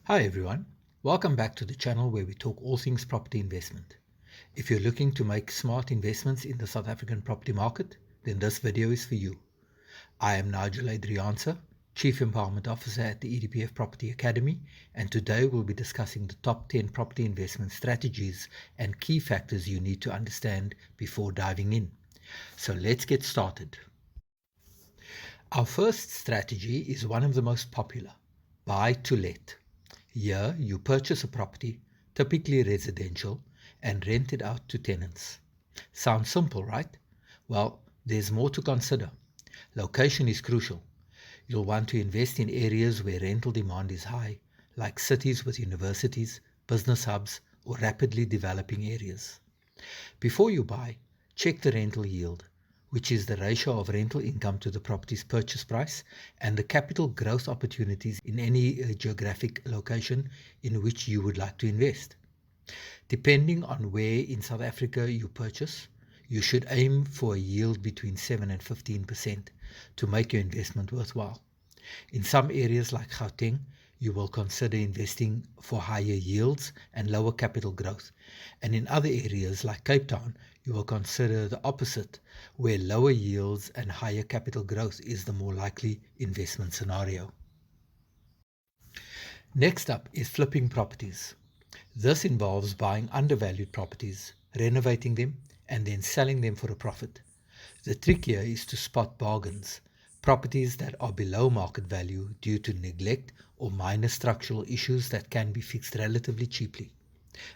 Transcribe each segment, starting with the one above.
Hi everyone, welcome back to the channel where we talk all things property investment. If you're looking to make smart investments in the South African property market, then this video is for you. I am Nigel Adriansa, Chief Empowerment Officer at the EDPF Property Academy, and today we'll be discussing the top 10 property investment strategies and key factors you need to understand before diving in. So let's get started. Our first strategy is one of the most popular, buy to let. Here, you purchase a property, typically residential, and rent it out to tenants. Sounds simple, right? Well, there's more to consider. Location is crucial. You'll want to invest in areas where rental demand is high, like cities with universities, business hubs, or rapidly developing areas. Before you buy, check the rental yield, which is the ratio of rental income to the property's purchase price, and the capital growth opportunities in any geographic location in which you would like to invest. Depending on where in South Africa you purchase, you should aim for a yield between 7 and 15% to make your investment worthwhile. In some areas like Gauteng, you will consider investing for higher yields and lower capital growth. And in other areas like Cape Town, you will consider the opposite, where lower yields and higher capital growth is the more likely investment scenario. Next up is flipping properties. This involves buying undervalued properties, renovating them, and then selling them for a profit. The trick here is to spot bargains, properties that are below market value due to neglect or minor structural issues that can be fixed relatively cheaply.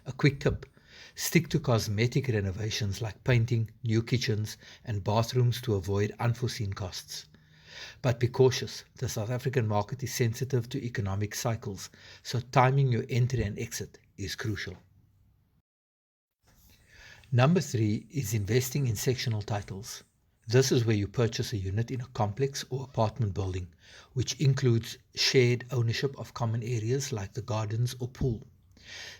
A quick tip, stick to cosmetic renovations like painting, new kitchens, and bathrooms to avoid unforeseen costs. But be cautious, the South African market is sensitive to economic cycles, so timing your entry and exit is crucial. Number 3 is investing in sectional titles. This is where you purchase a unit in a complex or apartment building, which includes shared ownership of common areas like the gardens or pool.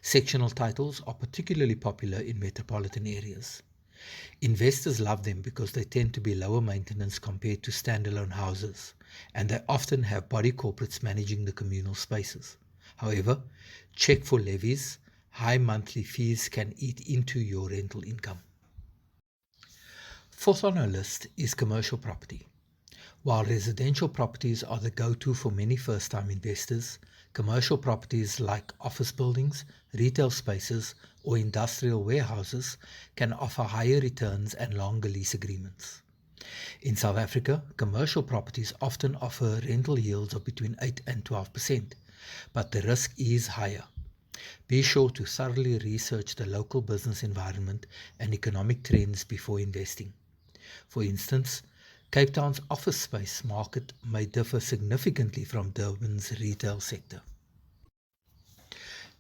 Sectional titles are particularly popular in metropolitan areas. Investors love them because they tend to be lower maintenance compared to standalone houses, and they often have body corporates managing the communal spaces. However, check for levies. High monthly fees can eat into your rental income. Fourth on our list is commercial property. While residential properties are the go-to for many first-time investors, commercial properties like office buildings, retail spaces, or industrial warehouses can offer higher returns and longer lease agreements. In South Africa, commercial properties often offer rental yields of between 8 and 12%, but the risk is higher. Be sure to thoroughly research the local business environment and economic trends before investing. For instance, Cape Town's office space market may differ significantly from Durban's retail sector.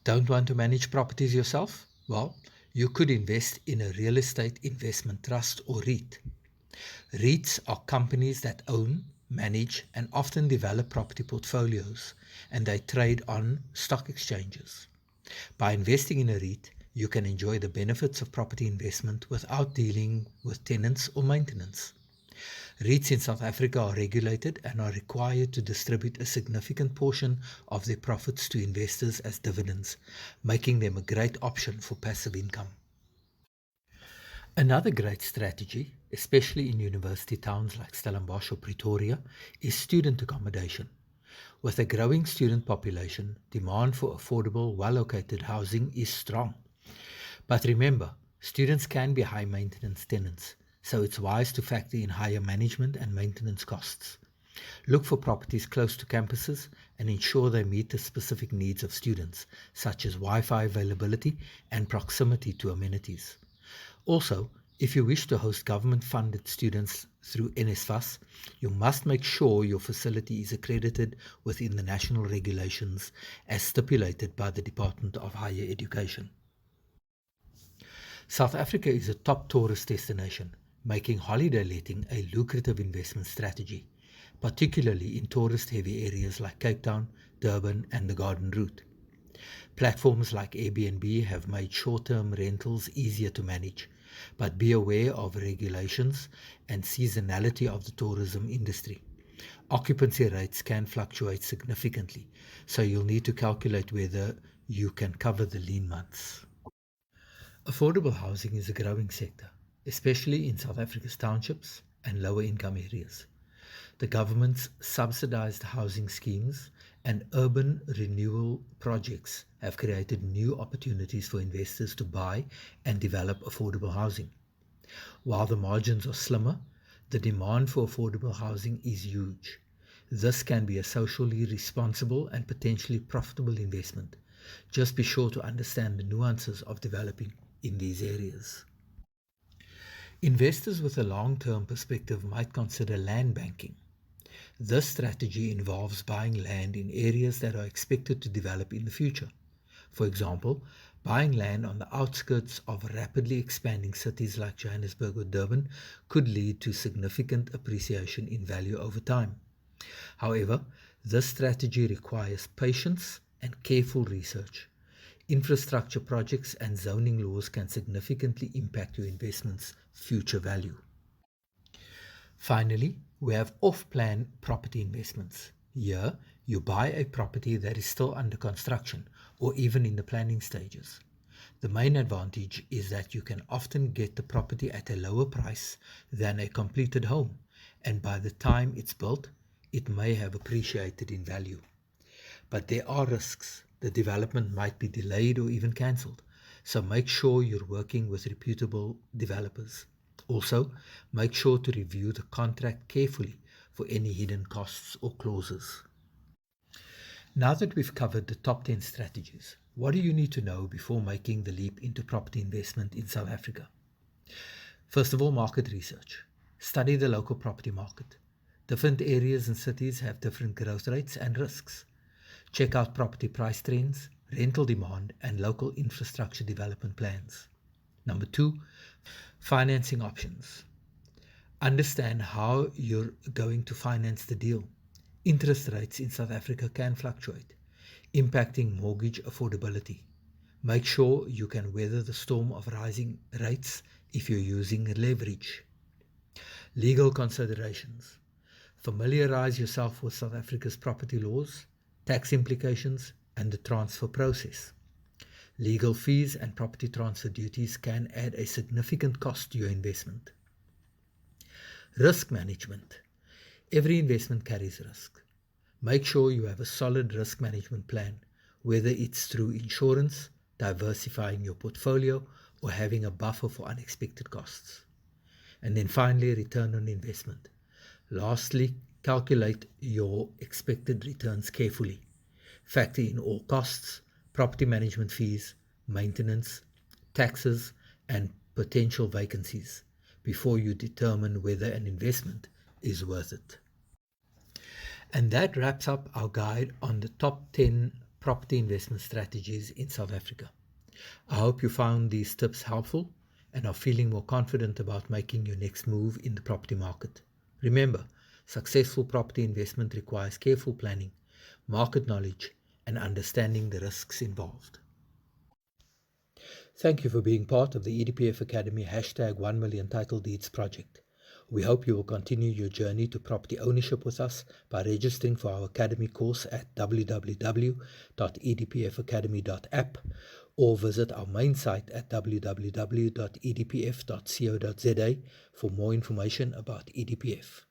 Don't want to manage properties yourself? Well, you could invest in a real estate investment trust or REIT. REITs are companies that own, manage, and often develop property portfolios, and they trade on stock exchanges. By investing in a REIT, you can enjoy the benefits of property investment without dealing with tenants or maintenance. REITs in South Africa are regulated and are required to distribute a significant portion of their profits to investors as dividends, making them a great option for passive income. Another great strategy, especially in university towns like Stellenbosch or Pretoria, is student accommodation. With a growing student population, demand for affordable, well-located housing is strong. But remember, students can be high-maintenance tenants, so it's wise to factor in higher management and maintenance costs. Look for properties close to campuses and ensure they meet the specific needs of students, such as Wi-Fi availability and proximity to amenities. Also, if you wish to host government-funded students through NSFAS, you must make sure your facility is accredited within the national regulations as stipulated by the Department of Higher Education. South Africa is a top tourist destination, making holiday letting a lucrative investment strategy, particularly in tourist-heavy areas like Cape Town, Durban, and the Garden Route. Platforms like Airbnb have made short-term rentals easier to manage, but be aware of regulations and seasonality of the tourism industry. Occupancy rates can fluctuate significantly, so you'll need to calculate whether you can cover the lean months. Affordable housing is a growing sector, especially in South Africa's townships and lower income areas. The government's subsidized housing schemes and urban renewal projects have created new opportunities for investors to buy and develop affordable housing. While the margins are slimmer, the demand for affordable housing is huge. This can be a socially responsible and potentially profitable investment. Just be sure to understand the nuances of developing in these areas. Investors with a long-term perspective might consider land banking. This strategy involves buying land in areas that are expected to develop in the future. For example, buying land on the outskirts of rapidly expanding cities like Johannesburg or Durban could lead to significant appreciation in value over time. However, this strategy requires patience and careful research. Infrastructure projects and zoning laws can significantly impact your investment's future value. Finally, we have off-plan property investments. Here, you buy a property that is still under construction or even in the planning stages. The main advantage is that you can often get the property at a lower price than a completed home, and by the time it's built, it may have appreciated in value. But there are risks. The development might be delayed or even cancelled, so make sure you're working with reputable developers. Also, make sure to review the contract carefully for any hidden costs or clauses. Now that we've covered the top 10 strategies, what do you need to know before making the leap into property investment in South Africa? First of all, market research. Study the local property market. Different areas and cities have different growth rates and risks. Check out property price trends, rental demand, and local infrastructure development plans. Number 2, financing options. Understand how you're going to finance the deal. Interest rates in South Africa can fluctuate, impacting mortgage affordability. Make sure you can weather the storm of rising rates if you're using leverage. Legal considerations. Familiarize yourself with South Africa's property laws, tax implications, and the transfer process. Legal fees and property transfer duties can add a significant cost to your investment. Risk management. Every investment carries risk. Make sure you have a solid risk management plan, whether it's through insurance, diversifying your portfolio, or having a buffer for unexpected costs. And then finally, return on investment. Lastly, calculate your expected returns carefully. Factor in all costs, property management fees, maintenance, taxes, and potential vacancies before you determine whether an investment is worth it. And that wraps up our guide on the top 10 property investment strategies in South Africa. I hope you found these tips helpful and are feeling more confident about making your next move in the property market. Remember, successful property investment requires careful planning, market knowledge, and understanding the risks involved. Thank you for being part of the EDPF Academy #1 million title deeds project. We hope you will continue your journey to property ownership with us by registering for our academy course at www.edpfacademy.app or visit our main site at www.edpf.co.za for more information about EDPF.